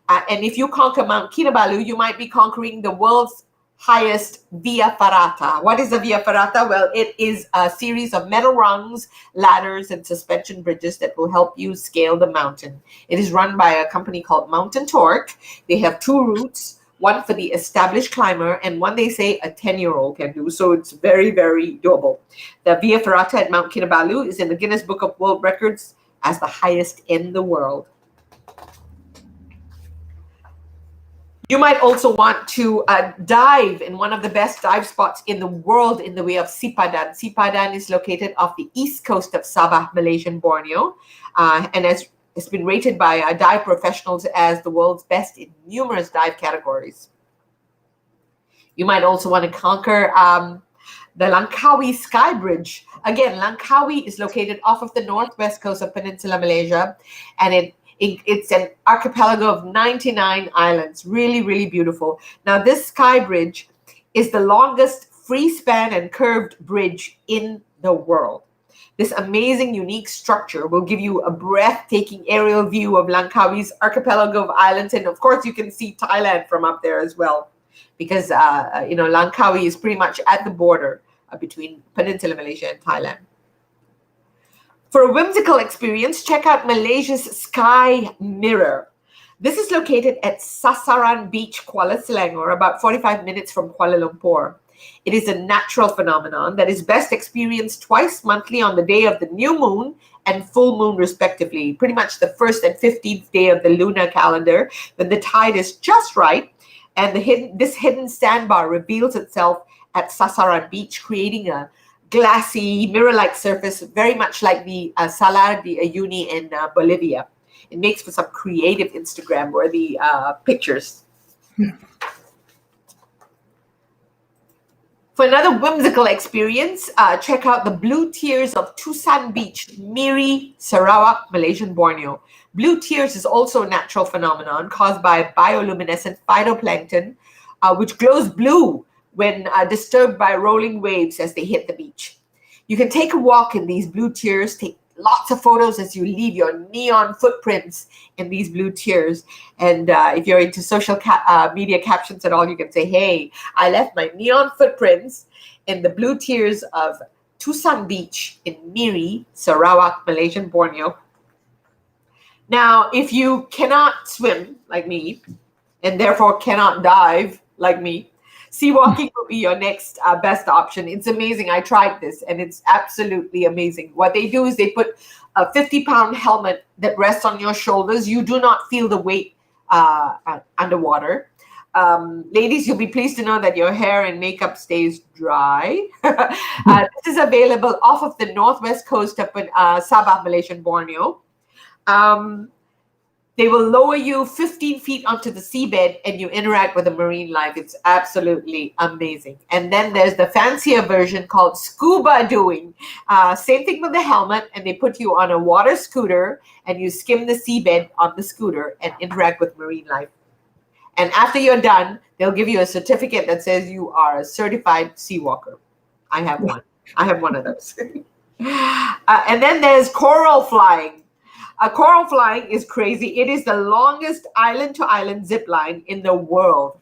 [SPEAKER 2] And if you conquer Mount Kinabalu, you might be conquering the world's highest Via Ferrata. What is a Via Ferrata? Well, it is a series of metal rungs, ladders, and suspension bridges that will help you scale the mountain. It is run by a company called Mountain Torque. They have 2 routes, one for the established climber and one they say a 10-year-old can do. So it's very, very doable. The Via Ferrata at Mount Kinabalu is in the Guinness Book of World Records as the highest in the world. You might also want to dive in one of the best dive spots in the world in the way of Sipadan. Sipadan is located off the east coast of Sabah, Malaysian Borneo, and it's been rated by dive professionals as the world's best in numerous dive categories. You might also want to conquer the Langkawi Sky Bridge. Again, Langkawi is located off of the northwest coast of Peninsula Malaysia, and it's an archipelago of 99 islands. Really, really beautiful. Now, this sky bridge is the longest free span and curved bridge in the world. This amazing, unique structure will give you a breathtaking aerial view of Langkawi's archipelago of islands. And of course, you can see Thailand from up there as well, because, Langkawi is pretty much at the border between Peninsula Malaysia and Thailand. For a whimsical experience, check out Malaysia's Sky Mirror. This is located at Sasaran Beach, Kuala Selangor, about 45 minutes from Kuala Lumpur. It is a natural phenomenon that is best experienced twice monthly on the day of the new moon and full moon, respectively, pretty much the 1st and 15th day of the lunar calendar, when the tide is just right, and this hidden sandbar reveals itself at Sasaran Beach, creating a glassy, mirror-like surface, very much like the Salar de Uyuni in Bolivia. It makes for some creative Instagram-worthy pictures.
[SPEAKER 1] Yeah.
[SPEAKER 2] For another whimsical experience, check out the blue tears of Tusan Beach, Miri, Sarawak, Malaysian Borneo. Blue tears is also a natural phenomenon caused by bioluminescent phytoplankton, which glows blue when disturbed by rolling waves as they hit the beach. You can take a walk in these blue tears, take lots of photos as you leave your neon footprints in these blue tears. And if you're into social media captions at all, you can say, hey, I left my neon footprints in the blue tears of Tusan Beach in Miri, Sarawak, Malaysian Borneo. Now, if you cannot swim like me, and therefore cannot dive like me, sea walking will be your next best option. It's amazing. I tried this and it's absolutely amazing. What they do is they put a 50-pound helmet that rests on your shoulders. You do not feel the weight underwater. Ladies, you'll be pleased to know that your hair and makeup stays dry. This is available off of the northwest coast of Sabah, Malaysian Borneo. They will lower you 15 feet onto the seabed and you interact with the marine life. It's absolutely amazing. And then there's the fancier version called scuba doing. Same thing with the helmet, and they put you on a water scooter and you skim the seabed on the scooter and interact with marine life. And after you're done, they'll give you a certificate that says you are a certified sea walker. I have one. I have one of those. And then there's coral flying. Coral flying is crazy. It is the longest island-to-island zip line in the world.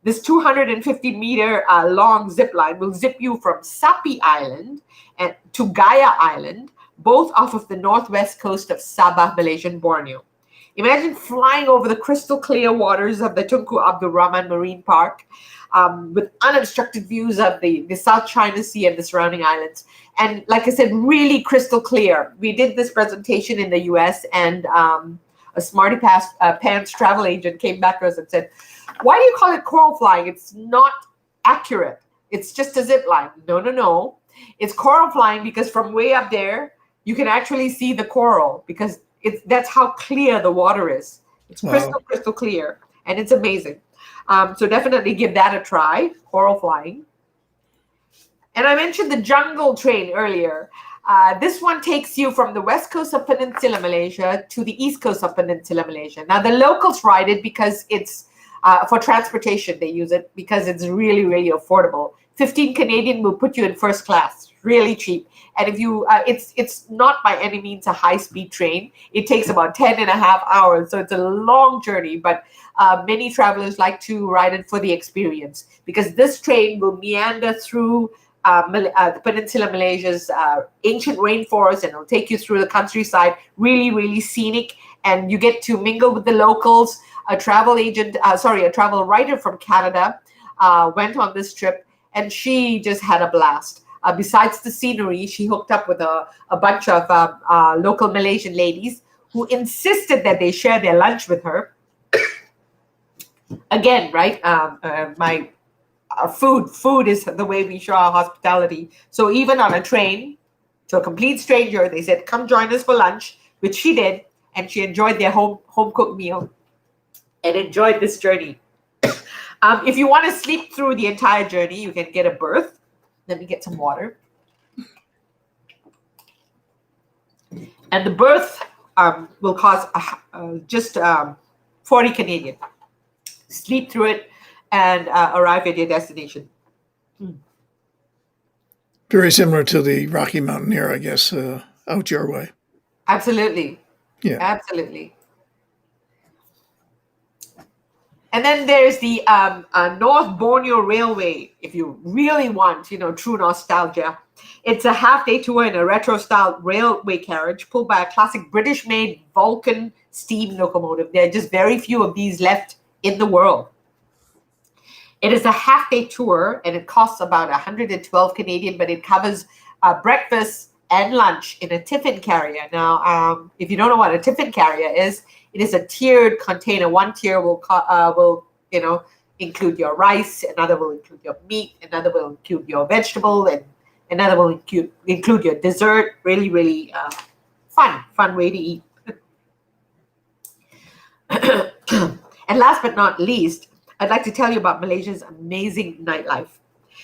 [SPEAKER 2] This 250-meter long zip line will zip you from Sapi Island and to Gaya Island, both off of the northwest coast of Sabah, Malaysian Borneo. Imagine flying over the crystal clear waters of the Tunku Abdul Rahman Marine Park, with unobstructed views of the South China Sea and the surrounding islands. And like I said, really crystal clear. We did this presentation in the US, and a smarty pants travel agent came back to us and said, "Why do you call it coral flying? It's not accurate. It's just a zip line." No. It's coral flying because from way up there, you can actually see the coral, because that's how clear the water is. It's crystal clear, and it's amazing. So definitely give that a try, coral flying. And I mentioned the jungle train earlier. This one takes you from the west coast of Peninsula Malaysia to the east coast of Peninsula Malaysia. Now, the locals ride it because it's for transportation. They use it because it's really, really affordable. 15 Canadian will put you in first class, really cheap. And if you, it's not by any means a high-speed train. It takes about 10 and a half hours, so it's a long journey, but many travelers like to ride it for the experience, because this train will meander through the Peninsula Malaysia's ancient rainforest, and it'll take you through the countryside, really, really scenic, and you get to mingle with the locals. A travel writer from Canada went on this trip, and she just had a blast. Besides the scenery, she hooked up with a bunch of local Malaysian ladies who insisted that they share their lunch with her. Again, right? Food is the way we show our hospitality. So even on a train, to a complete stranger, they said, "Come join us for lunch," which she did, and she enjoyed their home cooked meal and enjoyed this journey. If you want to sleep through the entire journey, you can get a berth. Let me get some water. And the berth will cost just 40 Canadian. Sleep through it and arrive at your destination.
[SPEAKER 1] Very similar to the Rocky Mountaineer, I guess, out your way.
[SPEAKER 2] Absolutely.
[SPEAKER 1] Yeah.
[SPEAKER 2] Absolutely. And then there's the North Borneo Railway, if you really want, true nostalgia. It's a half-day tour in a retro-style railway carriage pulled by a classic British-made Vulcan steam locomotive. There are just very few of these left in the world. It is a half-day tour, and it costs about 112 Canadian, but it covers breakfast and lunch in a tiffin carrier. Now, if you don't know what a tiffin carrier is, it is a tiered container. One tier will include your rice, another will include your meat, another will include your vegetable, and another will include your dessert. Really, really fun way to eat. And last but not least, I'd like to tell you about Malaysia's amazing nightlife.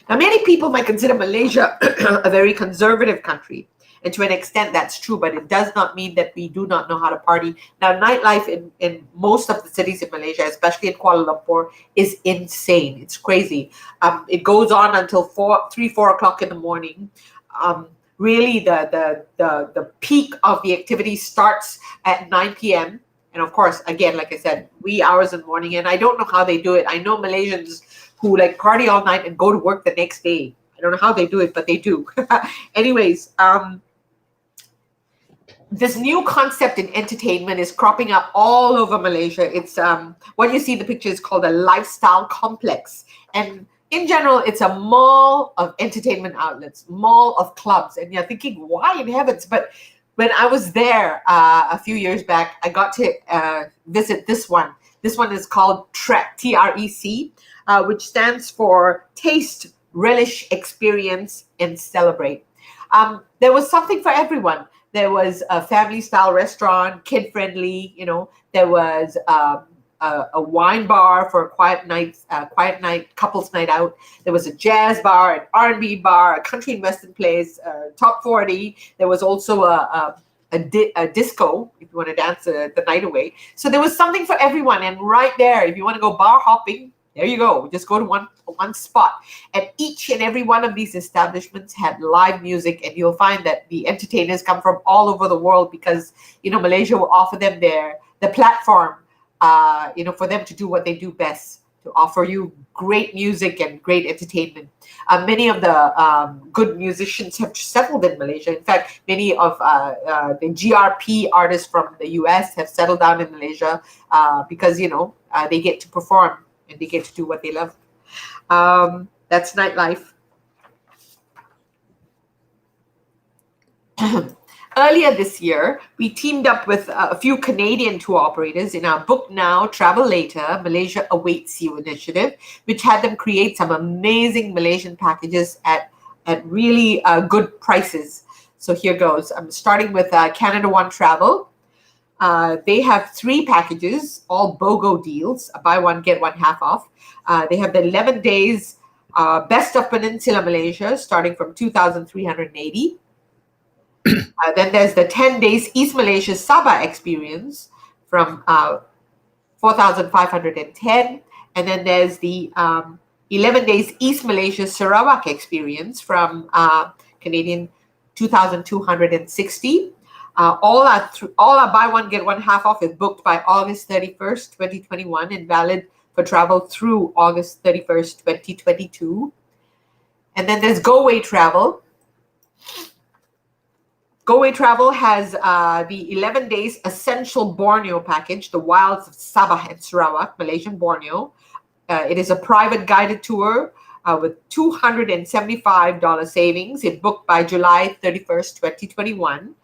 [SPEAKER 2] Now, many people might consider Malaysia a very conservative country. And to an extent, that's true, but it does not mean that we do not know how to party. Now, nightlife in most of the cities in Malaysia, especially in Kuala Lumpur, is insane. It's crazy. It goes on until 4 o'clock in the morning. Really, the peak of the activity starts at 9 p.m. And of course, again, like I said, wee hours in the morning. And I don't know how they do it. I know Malaysians who party all night and go to work the next day. I don't know how they do it, but they do. Anyways, this new concept in entertainment is cropping up all over Malaysia. It's what you see in the picture is called a lifestyle complex. And in general, it's a mall of entertainment outlets, mall of clubs. And you're thinking, why in heavens? But when I was there a few years back, I got to visit this one. This one is called TREC, T-R-E-C, which stands for Taste, Relish, Experience, and Celebrate. There was something for everyone. There was a family-style restaurant, kid-friendly. There was a wine bar for a quiet night, couples night out. There was a jazz bar, an R&B bar, a country and western place, top 40. There was also a disco, if you want to dance the night away. So there was something for everyone. And right there, if you want to go bar hopping, there you go. Just go to one spot. And each and every one of these establishments had live music, and you'll find that the entertainers come from all over the world because, Malaysia will offer them the platform, for them to do what they do best, to offer you great music and great entertainment. Many of the good musicians have settled in Malaysia. In fact, many of the GRP artists from the US have settled down in Malaysia because, they get to perform and they get to do what they love. That's nightlife. Earlier this year, we teamed up with a few Canadian tour operators in our Book Now, Travel Later, Malaysia Awaits You initiative, which had them create some amazing Malaysian packages at really good prices. So here goes. I'm starting with Canada One Travel. They have 3 packages, all BOGO deals, buy one, get one half off. They have the 11 days Best of Peninsula Malaysia, starting from 2,380. Then there's the 10 days East Malaysia Sabah experience from 4,510. And then there's the 11 days East Malaysia Sarawak experience from Canadian 2,260. All our buy one, get one half off is booked by August 31st, 2021 and valid for travel through August 31st, 2022. And then there's Go Away Travel. Go Away Travel has the 11 days Essential Borneo package, the wilds of Sabah and Sarawak, Malaysian Borneo. It is a private guided tour with $275 savings. It booked by July 31st, 2021.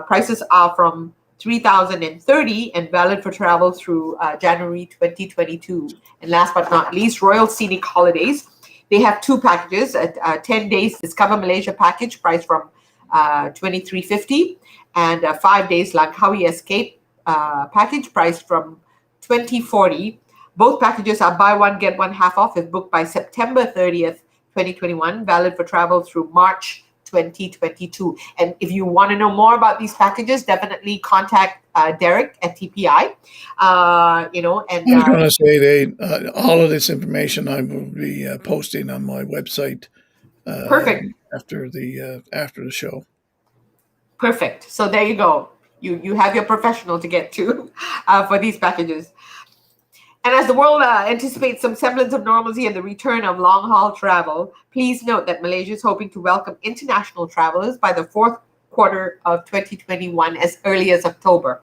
[SPEAKER 2] Prices are from $3,030 and valid for travel through January 2022. And last but not least, Royal Scenic Holidays. They have 2 packages, a 10 days Discover Malaysia package priced from $2,350 and a 5 days Langkawi Escape package priced from $2,040. Both packages are buy one, get one half off if booked by September 30th, 2021, valid for travel through March 2022. And if you want to know more about these packages, definitely contact Derek at TPI.
[SPEAKER 1] I was going to say all of this information I will be posting on my website.
[SPEAKER 2] Perfect.
[SPEAKER 1] After the show.
[SPEAKER 2] Perfect. So there you go. You have your professional to get to for these packages. And as the world anticipates some semblance of normalcy and the return of long-haul travel, please note that Malaysia is hoping to welcome international travelers by the 4th quarter of 2021 as early as October.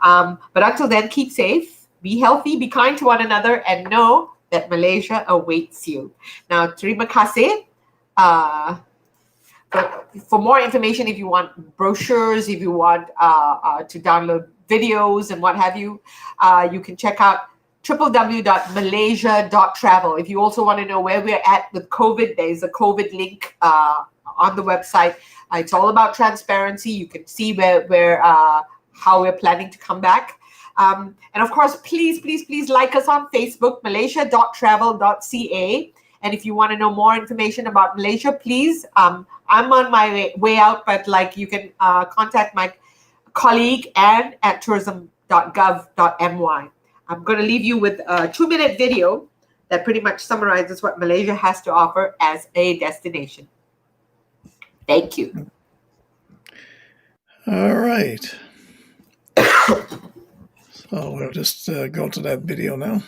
[SPEAKER 2] But until then, keep safe, be healthy, be kind to one another, and know that Malaysia awaits you. Now, terima kasih. For more information, if you want brochures, if you want to download videos and what have you, you can check out www.malaysia.travel. If you also want to know where we're at with COVID, there's a COVID link on the website. It's all about transparency. You can see how we're planning to come back. And of course, please like us on Facebook, malaysia.travel.ca. And if you want to know more information about Malaysia, please, I'm on my way out, but you can contact my colleague Anne at tourism.gov.my. I'm going to leave you with a 2-minute video that pretty much summarizes what Malaysia has to offer as a destination. Thank you.
[SPEAKER 1] All right. So we'll just go to that video now.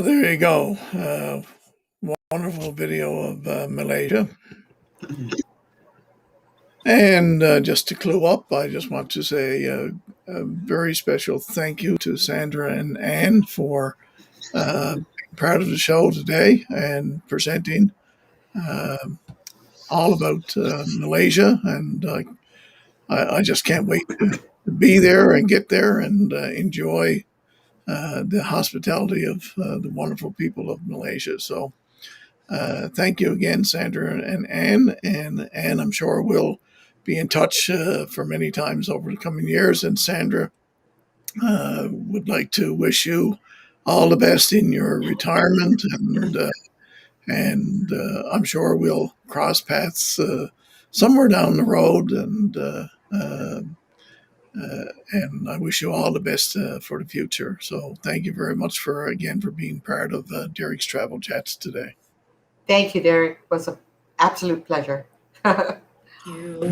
[SPEAKER 1] Well, there you go. Wonderful video of Malaysia. And just to clue up, I just want to say a very special thank you to Sandra and Anne for being part of the show today and presenting uh, all about Malaysia. And I just can't wait to be there and get there and enjoy the hospitality of the wonderful people of Malaysia. So thank you again, Sandra and Anne. And Anne, I'm sure we'll be in touch for many times over the coming years. And Sandra, would like to wish you all the best in your retirement. And I'm sure we'll cross paths somewhere down the road. And I wish you all the best for the future. So thank you very much for being part of Derek's Travel Chats today.
[SPEAKER 2] Thank you, Derek. It was an absolute pleasure.
[SPEAKER 3] Thank you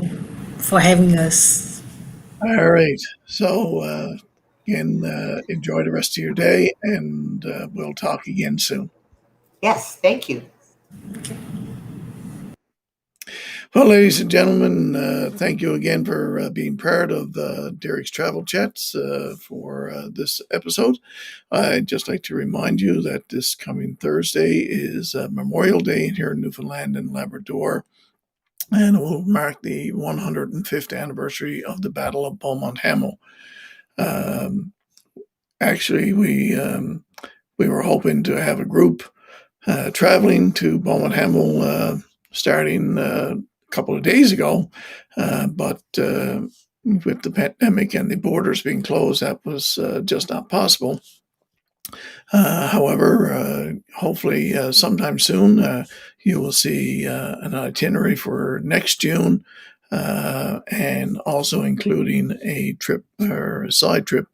[SPEAKER 3] for having us.
[SPEAKER 1] All right. So again, enjoy the rest of your day, and we'll talk again soon.
[SPEAKER 2] Yes, thank you.
[SPEAKER 1] Well, ladies and gentlemen, thank you again for being part of Derek's Travel Chats for this episode. I'd just like to remind you that this coming Thursday is Memorial Day here in Newfoundland and Labrador, and it will mark the 105th anniversary of the Battle of Beaumont Hamel. Actually, we were hoping to have a group traveling to Beaumont Hamel starting a couple of days ago, but with the pandemic and the borders being closed, that was just not possible. However, hopefully sometime soon you will see an itinerary for next June, and also including a trip or a side trip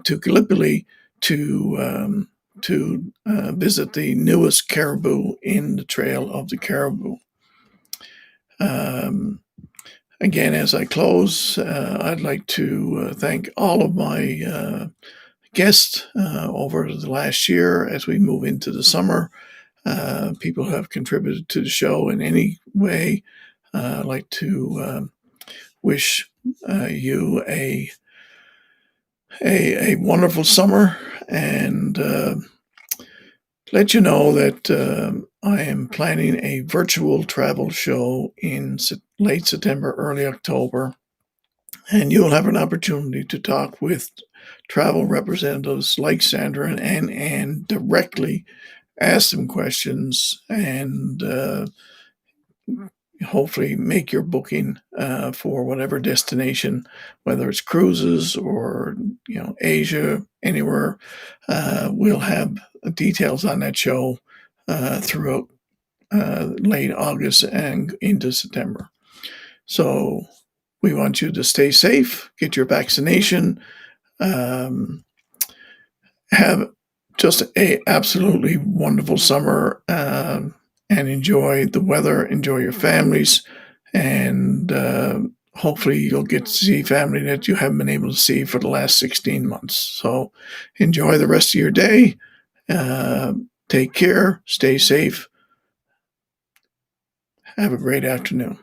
[SPEAKER 1] to Gallipoli to visit the newest caribou in the Trail of the Caribou. Again, as I close, I'd like to thank all of my guests over the last year as we move into the summer. People who have contributed to the show in any way. I'd like to wish you a wonderful summer, and let you know that I am planning a virtual travel show in late September, early October, and you'll have an opportunity to talk with travel representatives like Sandra and Anne directly, ask them questions, and hopefully make your booking for whatever destination, whether it's cruises or Asia, anywhere. We'll have details on that show throughout late August and into September. So we want you to stay safe, get your vaccination, have just a absolutely wonderful summer, and enjoy the weather, enjoy your families, and hopefully you'll get to see family that you haven't been able to see for the last 16 months. So enjoy the rest of your day. Take care, stay safe. Have a great afternoon.